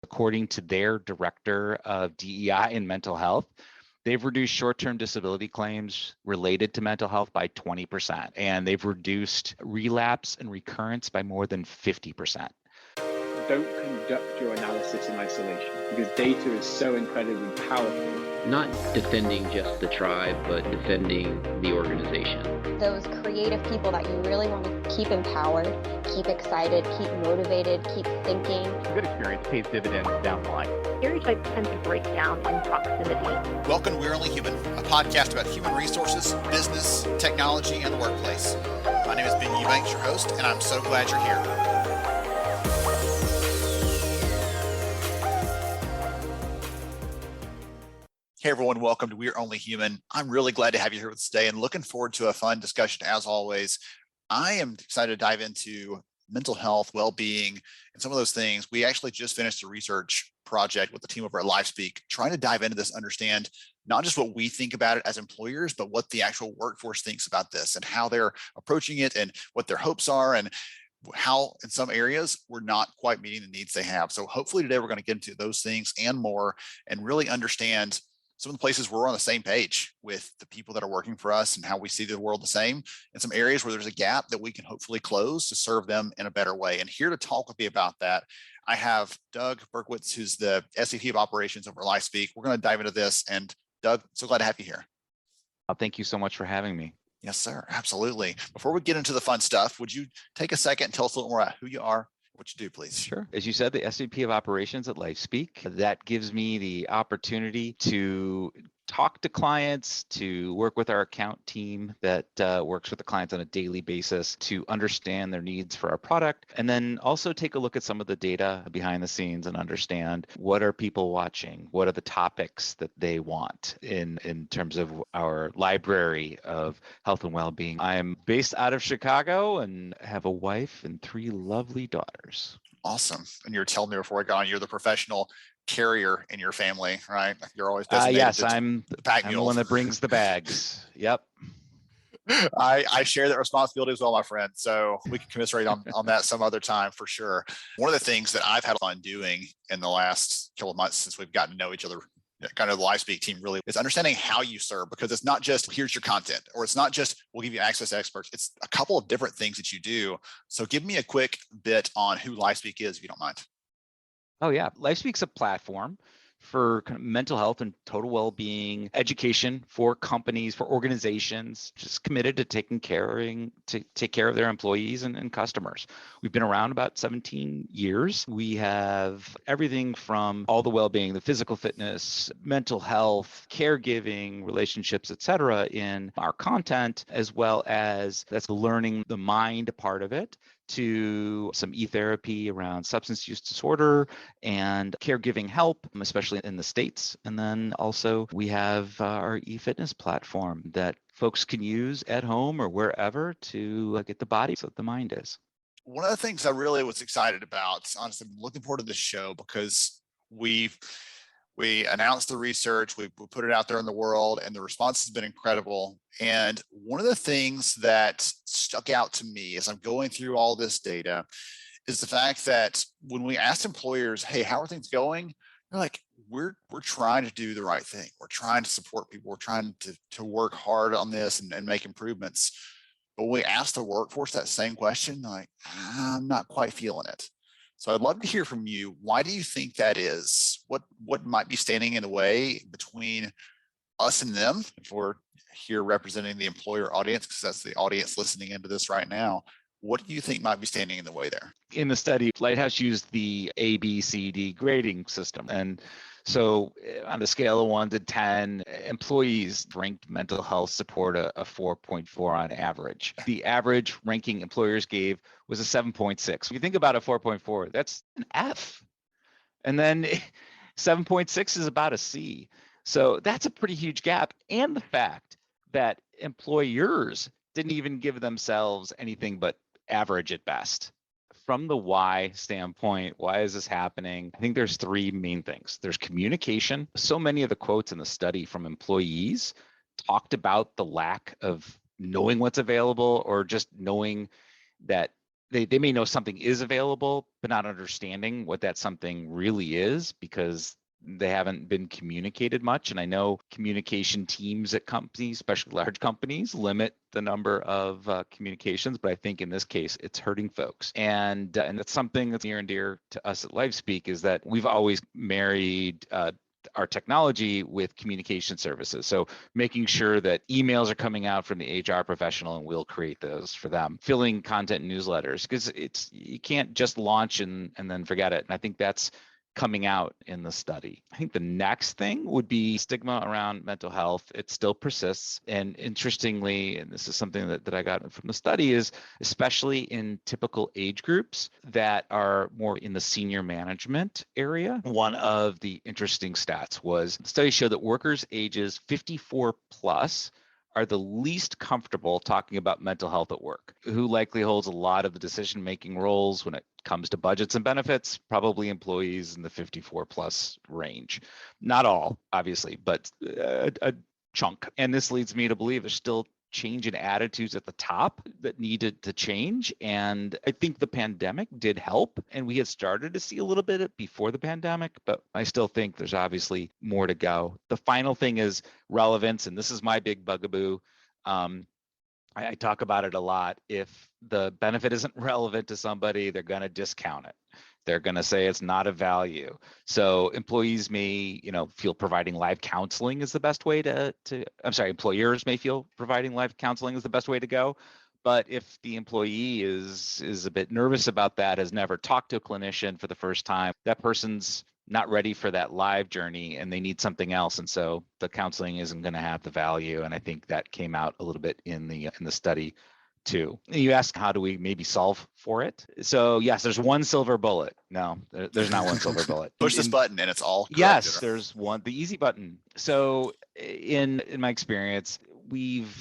According to their director of DEI and mental health, they've reduced short-term disability claims related to mental health by 20%, and they've reduced relapse and recurrence by more than 50%. Don't conduct your analysis in isolation because data is so incredibly powerful. Not defending just the tribe, but defending the organization. Those creative people that you really want to keep empowered, keep excited, keep motivated, keep thinking. A good experience pays dividends down the line. Stereotypes tend to break down in proximity. Welcome to We're Only Human, a podcast about human resources, business, technology, and the workplace. My name is Ben Eubanks, your host, and I'm so glad you're here. Hey everyone, welcome to We're Only Human. I'm really glad to have you here with us today and looking forward to a fun discussion as always. I am excited to dive into mental health, well-being, and some of those things. We actually just finished a research project with the team over at LifeSpeak, trying to dive into this, understand not just what we think about it as employers, but what the actual workforce thinks about this and how they're approaching it and what their hopes are and how in some areas we're not quite meeting the needs they have. So hopefully today we're going to get into those things and more and really understand some of the places where we're on the same page with the people that are working for us and how we see the world the same, and some areas where there's a gap that we can hopefully close to serve them in a better way. And here to talk with me about that, I have Doug Berkowitz, who's the SVP of Operations over at LifeSpeak. We're going to dive into this. And Doug, so glad to have you here. Thank you so much for having me. Yes, sir. Absolutely. Before we get into the fun stuff, would you take a second and tell us a little more about who you are? What you do, please. Sure. As you said, the SVP of Operations at LifeSpeak. That gives me the opportunity to talk to clients, to work with our account team that works with the clients on a daily basis to understand their needs for our product, and then also take a look at some of the data behind the scenes and understand what are people watching, what are the topics that they want in terms of our library of health and well-being. I'm based out of Chicago and have a wife and 3 lovely daughters. Awesome. And you were telling me before I got on, you're the professional carrier in your family, right? You're always designated. Yes, I'm the one that brings the bags. Yep. I share that responsibility as well, my friend. So we can commiserate on that some other time for sure. One of the things that I've had fun doing in the last couple of months since we've gotten to know each other, kind of the LifeSpeak team really, is understanding how you serve, because it's not just here's your content, or it's not just we'll give you access to experts. It's a couple of different things that you do. So give me a quick bit on who LifeSpeak is, if you don't mind. Oh yeah, LifeSpeak's a platform for kind of mental health and total well-being education for companies, for organizations, just committed to take care of their employees and customers. We've been around about 17 years. We have everything from all the well-being, the physical fitness, mental health, caregiving, relationships, et cetera, in our content, as well as that's learning the mind part of it, to some e-therapy around substance use disorder and caregiving help, especially in the States. And then also we have our e-fitness platform that folks can use at home or wherever to get the body so the mind is. One of the things I really was excited about, honestly, I'm looking forward to this show because we announced the research, we put it out there in the world, and the response has been incredible. And one of the things that stuck out to me as I'm going through all this data is the fact that when we asked employers, hey, how are things going? They're like, we're trying to do the right thing. We're trying to support people. We're trying to work hard on this and make improvements. But when we asked the workforce that same question, they're like, I'm not quite feeling it. So I'd love to hear from you. Why do you think that is? What might be standing in the way between us and them? If we're here representing the employer audience, because that's the audience listening into this right now, what do you think might be standing in the way there? In the study, Lighthouse used the ABCD grading system. And so on a scale of 1 to 10, employees ranked mental health support a 4.4 on average. The average ranking employers gave was a 7.6. If you think about a 4.4, that's an F. And then 7.6 is about a C. So that's a pretty huge gap. And the fact that employers didn't even give themselves anything but average at best. From the why standpoint, why is this happening? I think there's 3 main things. There's communication. So many of the quotes in the study from employees talked about the lack of knowing what's available, or just knowing that they may know something is available, but not understanding what that something really is because they haven't been communicated much. And I know communication teams at companies, especially large companies, limit the number of communications, but I think in this case, it's hurting folks. And that's something that's near and dear to us at LifeSpeak is that we've always married our technology with communication services. So making sure that emails are coming out from the HR professional and we'll create those for them, filling content newsletters, because you can't just launch and then forget it. And I think that's coming out in the study. I think the next thing would be stigma around mental health. It still persists. And interestingly, and this is something that I got from the study, is especially in typical age groups that are more in the senior management area. One of the interesting stats was the study showed that workers ages 54 plus are the least comfortable talking about mental health at work, who likely holds a lot of the decision-making roles when it comes to budgets and benefits, probably employees in the 54 plus range. Not all, obviously, but a chunk. And this leads me to believe there's still change in attitudes at the top that needed to change. And I think the pandemic did help. And we had started to see a little bit before the pandemic, but I still think there's obviously more to go. The final thing is relevance. And this is my big bugaboo. I talk about it a lot. If the benefit isn't relevant to somebody, they're going to discount it. They're going to say it's not of value. So employees may, feel providing live counseling is the best way employers may feel providing live counseling is the best way to go. But if the employee is a bit nervous about that, has never talked to a clinician for the first time, that person's not ready for that live journey and they need something else. And so the counseling isn't going to have the value. And I think that came out a little bit in the study too. You asked, how do we maybe solve for it? So yes, there's one silver bullet. No, there's not one silver bullet. Push this button and it's all corrected. Yes, there's one, the easy button. So in my experience,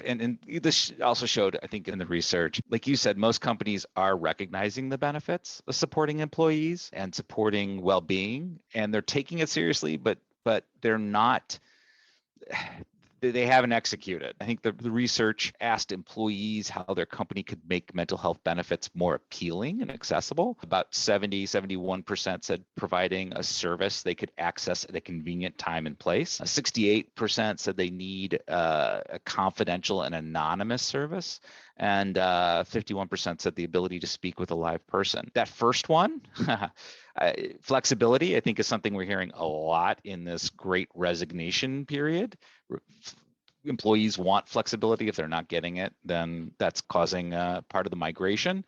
and this also showed, I think, in the research, like you said, most companies are recognizing the benefits of supporting employees and supporting well-being, and they're taking it seriously, but they're not. They haven't executed. I think the research asked employees how their company could make mental health benefits more appealing and accessible. About 71% said providing a service they could access at a convenient time and place. 68% said they need a confidential and anonymous service. And 51% said the ability to speak with a live person. That first one, flexibility, I think, is something we're hearing a lot in this great resignation period. Employees want flexibility. If they're not getting it, then that's causing part of the migration.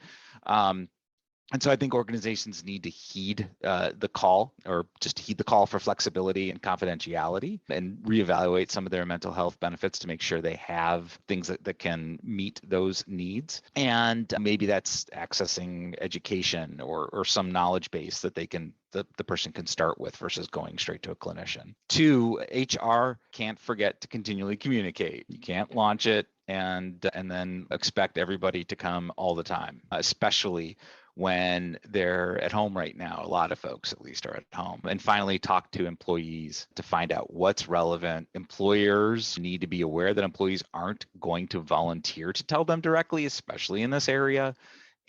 And so I think organizations need to heed the call, or just heed the call for flexibility and confidentiality, and reevaluate some of their mental health benefits to make sure they have things that can meet those needs. And maybe that's accessing education or some knowledge base that the person can start with versus going straight to a clinician. 2, HR can't forget to continually communicate. You can't launch it and then expect everybody to come all the time, especially when they're at home right now. A lot of folks at least are at home. And finally, talk to employees to find out what's relevant. Employers need to be aware that employees aren't going to volunteer to tell them directly, especially in this area.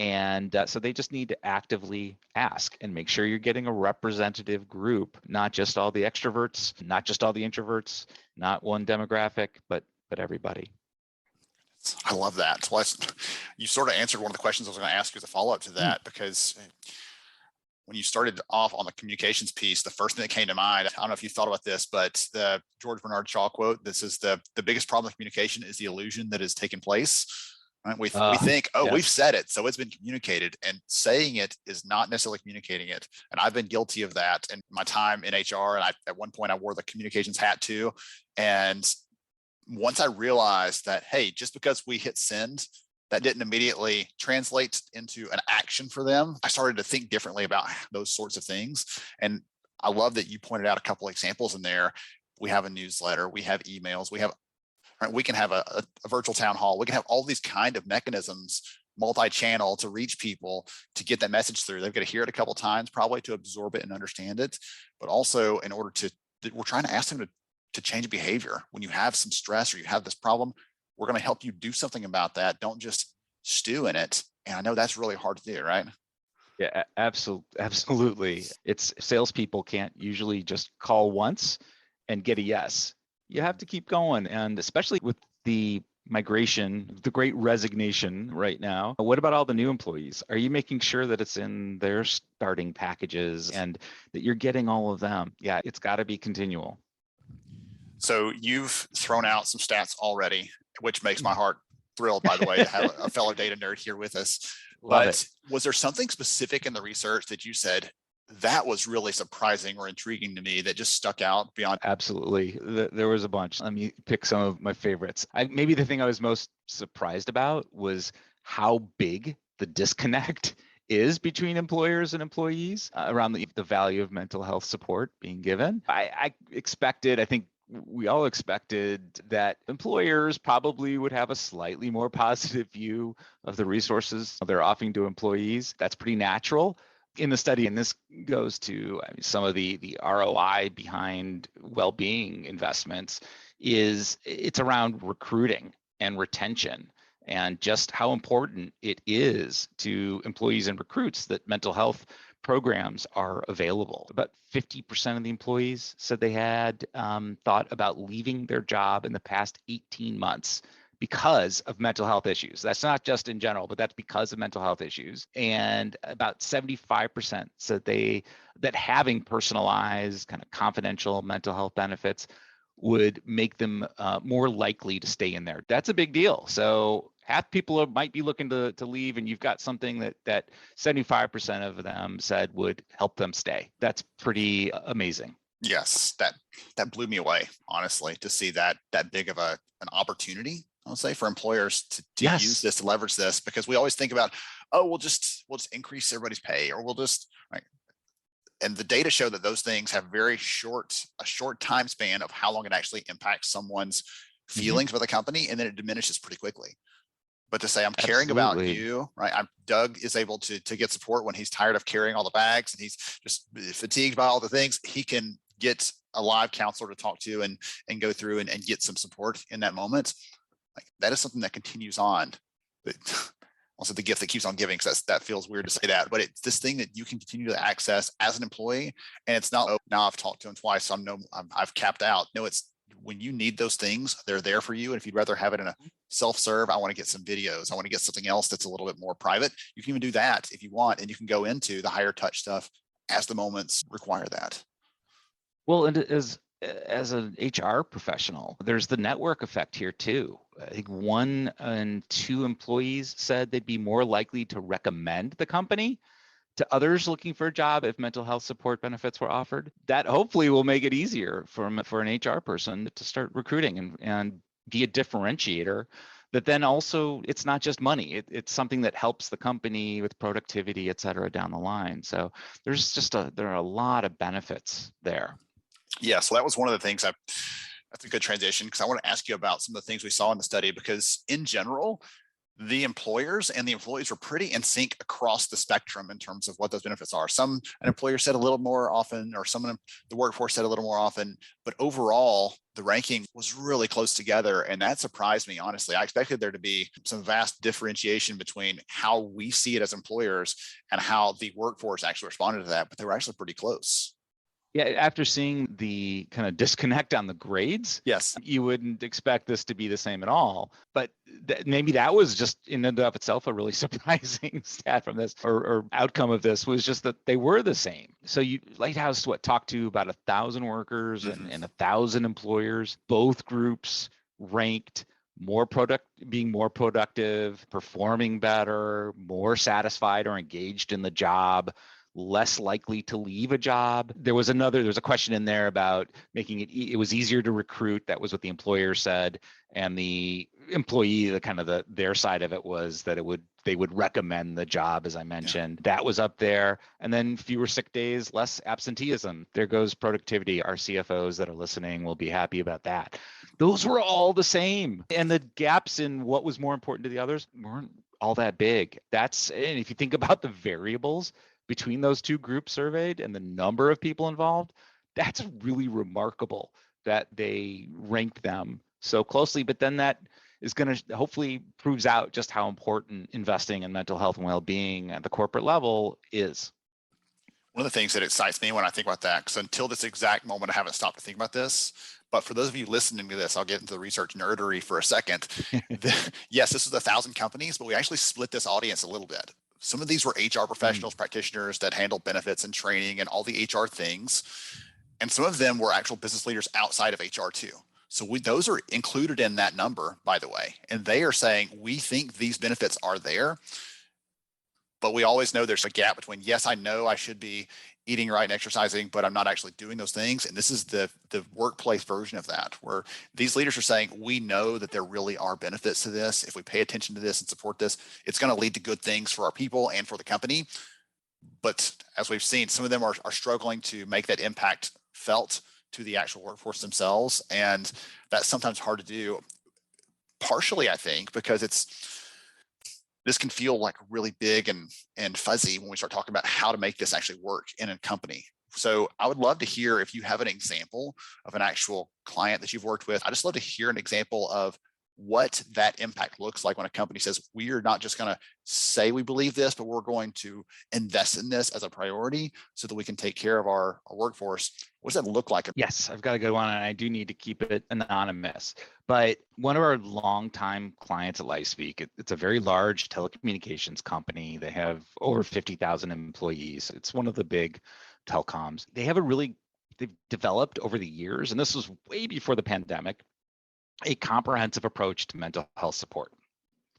And so they just need to actively ask and make sure you're getting a representative group, not just all the extroverts, not just all the introverts, not one demographic, but everybody. I love that. Well, you sort of answered one of the questions I was going to ask you as a follow-up to that, because when you started off on the communications piece, the first thing that came to mind, I don't know if you thought about this, but the George Bernard Shaw quote, this is the biggest problem with communication is the illusion that has taken place. Right? We think, yes, we've said it, so it's been communicated, and saying it is not necessarily communicating it. And I've been guilty of that in my time in HR. And at one point I wore the communications hat too. And once I realized that, hey, just because we hit send, that didn't immediately translate into an action for them, I started to think differently about those sorts of things. And I love that you pointed out a couple of examples in there. We have a newsletter, we have emails, we can have a virtual town hall. We can have all these kind of mechanisms, multi-channel, to reach people, to get that message through. They've got to hear it a couple of times, probably, to absorb it and understand it. But also, in order we're trying to ask them to change behavior. When you have some stress or you have this problem, we're going to help you do something about that. Don't just stew in it. And I know that's really hard to do, right? Yeah, absolutely. It's salespeople can't usually just call once and get a yes. You have to keep going. And especially with the migration, the great resignation right now, what about all the new employees? Are you making sure that it's in their starting packages and that you're getting all of them? Yeah, it's got to be continual. So you've thrown out some stats already, which makes my heart thrilled, by the way, to have a fellow data nerd here with us. Love But it. was there something specific in the research that you said that was really surprising or intriguing to me that just stuck out beyond? Absolutely. There was a bunch. Let me pick some of my favorites. Maybe the thing I was most surprised about was how big the disconnect is between employers and employees around the value of mental health support being given. I think we all expected that employers probably would have a slightly more positive view of the resources they're offering to employees. That's pretty natural in the study. And this goes to some of the ROI behind well-being investments it's around recruiting and retention and just how important it is to employees and recruits that mental health programs are available. About 50% of the employees said they had thought about leaving their job in the past 18 months because of mental health issues. That's not just in general, but that's because of mental health issues. And about 75% said that having personalized, kind of confidential mental health benefits would make them more likely to stay in there. That's a big deal. So half people might be looking to leave, and you've got something that 75% of them said would help them stay. That's pretty amazing. Yes, that blew me away, honestly, to see that big of an opportunity, I'll say, for employers to Yes. use this, to leverage this, because we always think about, oh, we'll just increase everybody's pay, or we'll just, right. And the data show that those things have a short time span of how long it actually impacts someone's feelings with a company, and then it diminishes pretty quickly. But to say, I'm caring about you, right? Doug is able to get support when he's tired of carrying all the bags and he's just fatigued by all the things. He can get a live counselor to talk to and go through and get some support in that moment. Like, that is something that continues on. But also the gift that keeps on giving, because that feels weird to say that, but it's this thing that you can continue to access as an employee. And it's not, oh, now I've talked to him twice, so I've capped out. No, it's when you need those things, they're there for you. And if you'd rather have it in a self-serve, I want to get some videos, I want to get something else that's a little bit more private, you can even do that if you want. And you can go into the higher touch stuff as the moments require that. Well, and as an HR professional, there's the network effect here too. I think 1 in 2 employees said they'd be more likely to recommend the company to others looking for a job if mental health support benefits were offered. That hopefully will make it easier for an HR person to start recruiting and be a differentiator. But then also, it's not just money. It's something that helps the company with productivity, et cetera, down the line. So there are a lot of benefits there. Yeah, so that was one of the things that's a good transition, because I want to ask you about some of the things we saw in the study, because in general, the employers and the employees were pretty in sync across the spectrum in terms of what those benefits are. An employer said a little more often, or some of the workforce said a little more often, but overall, the ranking was really close together. And that surprised me, honestly. I expected there to be some vast differentiation between how we see it as employers and how the workforce actually responded to that, but they were actually pretty close. Yeah, after seeing the kind of disconnect on the grades, yes, you wouldn't expect this to be the same at all. But maybe that was just in and of itself a really surprising stat from this, or outcome of this, was just that they were the same. So Lighthouse talked to about 1,000 workers and 1,000 employers. Both groups ranked being more productive, performing better, more satisfied or engaged in the job, less likely to leave a job. There was a question in there about making it was easier to recruit. That was what the employer said. And the employee, their side of it was that they would recommend the job, as I mentioned. Yeah. That was up there. And then fewer sick days, less absenteeism. There goes productivity. Our CFOs that are listening will be happy about that. Those were all the same. And the gaps in what was more important to the others weren't all that big. And if you think about the variables between those two groups surveyed and the number of people involved, that's really remarkable that they ranked them so closely. But then that is going to hopefully proves out just how important investing in mental health and well-being at the corporate level is. One of the things that excites me when I think about that, because until this exact moment, I haven't stopped to think about this. But for those of you listening to this, I'll get into the research nerdery for a second. Yes, this is 1,000 companies, but we actually split this audience a little bit. Some of these were HR professionals, practitioners that handle benefits and training and all the HR things. And some of them were actual business leaders outside of HR too. So those are included in that number, by the way. And they are saying, we think these benefits are there. But we always know there's a gap between, yes, I know I should be eating right and exercising, but I'm not actually doing those things. And this is the workplace version of that, where these leaders are saying, we know that there really are benefits to this. If we pay attention to this and support this, it's going to lead to good things for our people and for the company. But as we've seen, some of them are struggling to make that impact felt to the actual workforce themselves. And that's sometimes hard to do, partially, I think, because this can feel like really big and fuzzy when we start talking about how to make this actually work in a company. So I would love to hear if you have an example of an actual client that you've worked with. I just love to hear an example of what that impact looks like when a company says, we are not just going to say we believe this, but we're going to invest in this as a priority so that we can take care of our workforce. What does that look like? Yes, I've got a good one, and I do need to keep it anonymous. But one of our longtime clients at LifeSpeak, it's a very large telecommunications company. They have over 50,000 employees. It's one of the big telecoms. They've developed over the years, and this was way before the pandemic, a comprehensive approach to mental health support,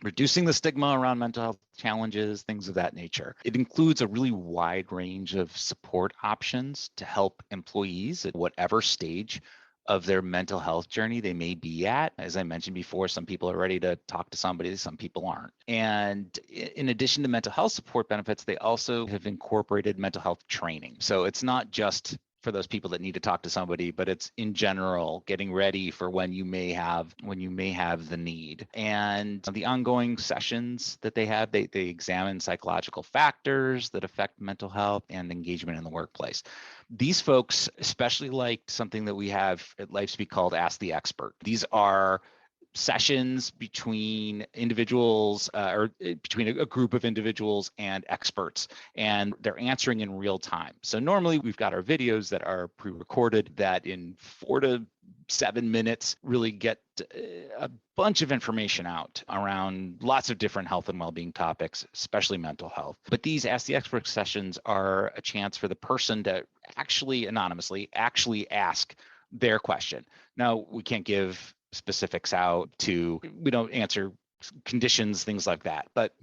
reducing the stigma around mental health challenges, things of that nature. It includes a really wide range of support options to help employees at whatever stage of their mental health journey they may be at. As I mentioned before, some people are ready to talk to somebody, some people aren't. And in addition to mental health support benefits, they also have incorporated mental health training. So it's not just for those people that need to talk to somebody, but it's in general getting ready for when you may have the need. And the ongoing sessions that they have, they examine psychological factors that affect mental health and engagement in the workplace. These folks especially liked something that we have at LifeSpeak called Ask the Expert. These are sessions between individuals or between a group of individuals and experts, and they're answering in real time. So normally we've got our videos that are pre-recorded that in 4 to 7 minutes really get a bunch of information out around lots of different health and well-being topics, especially mental health. But these Ask the Expert sessions are a chance for the person to actually anonymously ask their question. Now, we can't give specifics we don't answer conditions, things like that, but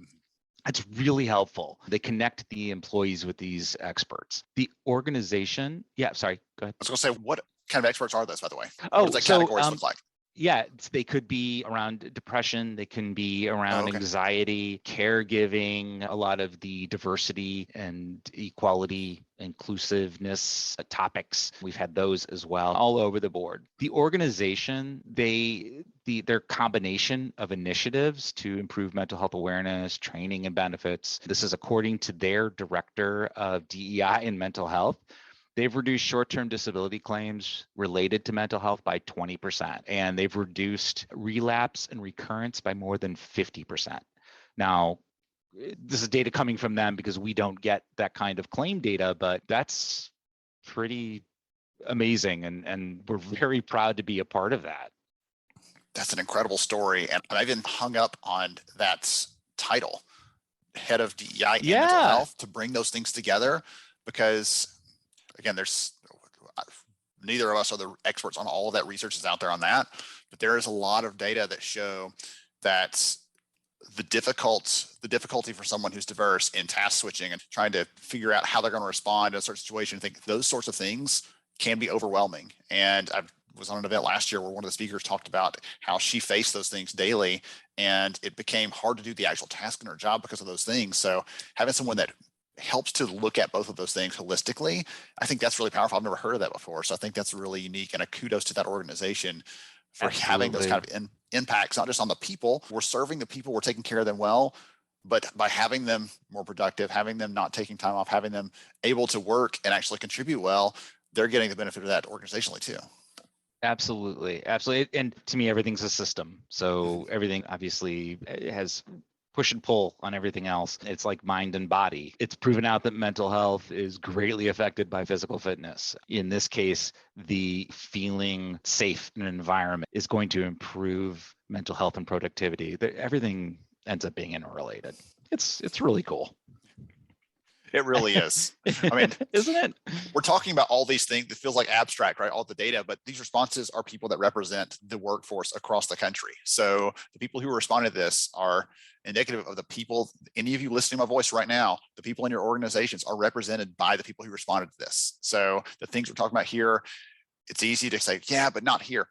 it's really helpful. They connect the employees with these experts. The organization, sorry, go ahead. I was going to say, what kind of experts are those, by the way? Oh, what does that categories look like? Yeah, they could be around depression. They can be around anxiety, caregiving, a lot of the diversity and equality, inclusiveness topics. We've had those as well, all over the board. The organization, their combination of initiatives to improve mental health awareness, training, and benefits. This is according to their director of DEI and mental health. They've reduced short-term disability claims related to mental health by 20%, and they've reduced relapse and recurrence by more than 50%. Now, this is data coming from them because we don't get that kind of claim data, but that's pretty amazing, and we're very proud to be a part of that. That's an incredible story, and I've been hung up on that title, head of DEI and mental health, to bring those things together, because again, neither of us are the experts on all of that research is out there on that, but there is a lot of data that show that the difficulty for someone who's diverse in task switching and trying to figure out how they're going to respond in a certain situation, I think those sorts of things can be overwhelming. And I was on an event last year where one of the speakers talked about how she faced those things daily, and it became hard to do the actual task in her job because of those things. So having someone that helps to look at both of those things holistically, I think that's really powerful. I've never heard of that before. So I think that's really unique, and a kudos to that organization for having those kind of impacts, not just on the people. We're serving the people, we're taking care of them well, but by having them more productive, having them not taking time off, having them able to work and actually contribute well, they're getting the benefit of that organizationally too. Absolutely. Absolutely. And to me, everything's a system. So everything obviously has push and pull on everything else. It's like mind and body. It's proven out that mental health is greatly affected by physical fitness. In this case, the feeling safe in an environment is going to improve mental health and productivity. Everything ends up being interrelated. It's really cool. It really is. I mean, isn't it? We're talking about all these things that feels like abstract, right? All the data, but these responses are people that represent the workforce across the country. So the people who responded to this are indicative of the people, any of you listening to my voice right now, the people in your organizations are represented by the people who responded to this. So the things we're talking about here, it's easy to say, yeah, but not here.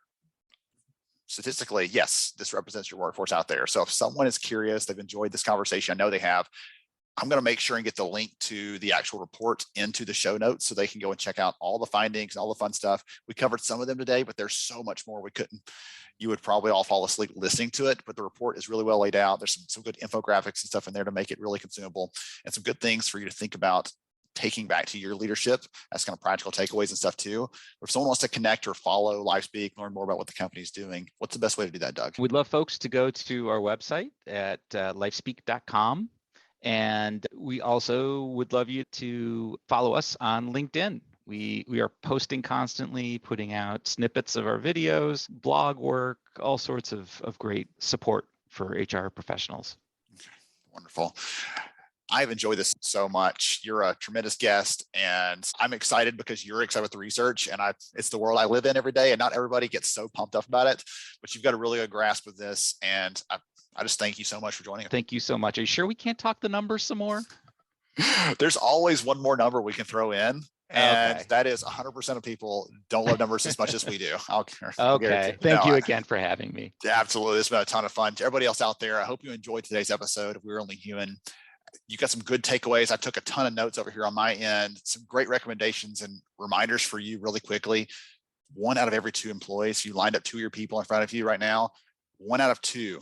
Statistically, yes, this represents your workforce out there. So if someone is curious, they've enjoyed this conversation, I know they have, I'm going to make sure and get the link to the actual report into the show notes so they can go and check out all the findings and all the fun stuff. We covered some of them today, but there's so much more we couldn't. You would probably all fall asleep listening to it, but the report is really well laid out. There's some good infographics and stuff in there to make it really consumable, and some good things for you to think about taking back to your leadership as kind of practical takeaways and stuff too. If someone wants to connect or follow LifeSpeak, learn more about what the company is doing, what's the best way to do that, Doug? We'd love folks to go to our website at lifespeak.com. And we also would love you to follow us on LinkedIn. We are posting constantly, putting out snippets of our videos, blog work, all sorts of great support for HR professionals. Okay, wonderful. I've enjoyed this so much. You're a tremendous guest, and I'm excited because you're excited with the research, and it's the world I live in every day, and not everybody gets so pumped up about it, but you've got a really good grasp of this, and I just thank you so much for joining us. Thank you so much. Are you sure we can't talk the numbers some more? There's always one more number we can throw in. And that is 100% of people don't love numbers as much as we do. Okay. Thank you again for having me. Absolutely. It's been a ton of fun. To everybody else out there, I hope you enjoyed today's episode of We're Only Human. You got some good takeaways. I took a ton of notes over here on my end, some great recommendations and reminders for you really quickly. 1 out of every 2 employees, you lined up 2 of your people in front of you right now, 1 out of 2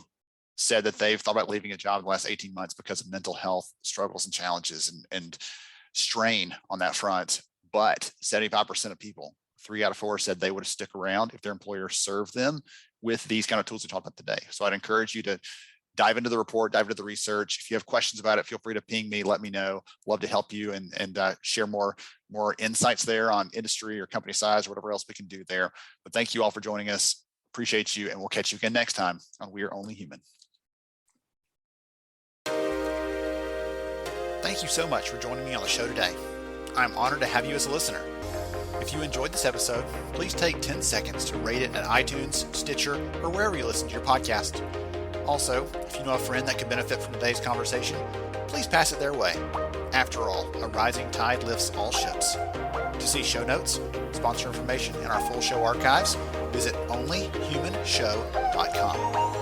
said that they've thought about leaving a job in the last 18 months because of mental health struggles and challenges and strain on that front. But 75% of people, 3 out of 4 said they would have stuck around if their employer served them with these kind of tools we talked about today. So I'd encourage you to dive into the report, dive into the research. If you have questions about it, feel free to ping me, let me know. Love to help you and share more insights there on industry or company size or whatever else we can do there. But thank you all for joining us. Appreciate you, and we'll catch you again next time on We Are Only Human. Thank you so much for joining me on the show today. I'm honored to have you as a listener. If you enjoyed this episode, please take 10 seconds to rate it at iTunes, Stitcher, or wherever you listen to your podcast. Also, if you know a friend that could benefit from today's conversation, please pass it their way. After all, a rising tide lifts all ships. To see show notes, sponsor information, and our full show archives, visit onlyhumanshow.com.